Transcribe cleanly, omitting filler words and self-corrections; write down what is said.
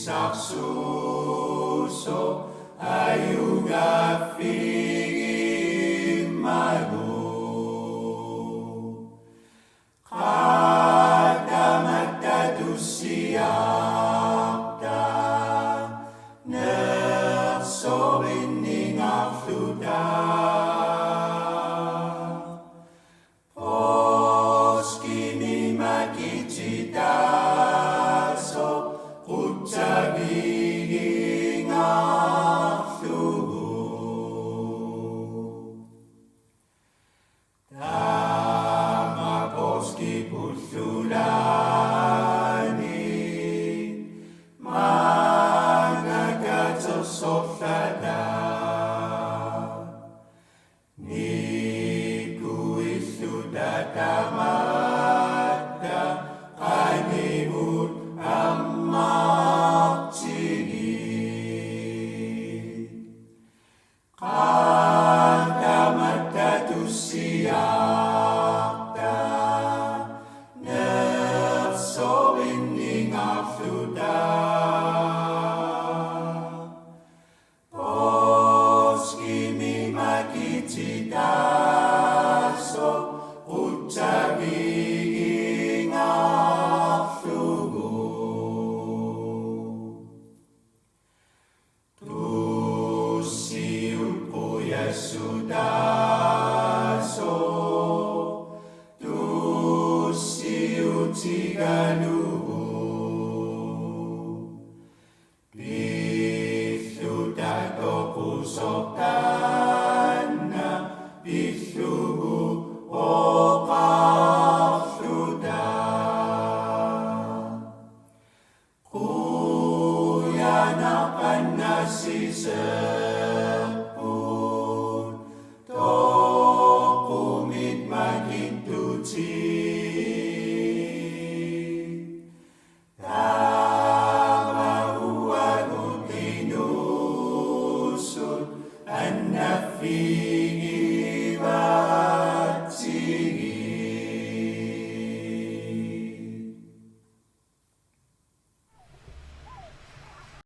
saksuso ayuga figi magu kadamata dusiakta nersorinning afluda poskini magicitaso ucagiging aflugu tama poski pusulani managatsosofada niku isudatamata kanibut amakcigi kadamata tusiakta nersorinning afluda poskimi magicitaso ucagiging aflugu tusiupo yasudaso tusiutigaluhu bisudato pusokana bisugu okafluda kuyanakan nasi sepun tokumit magintuci tama uwagun tinusod anafi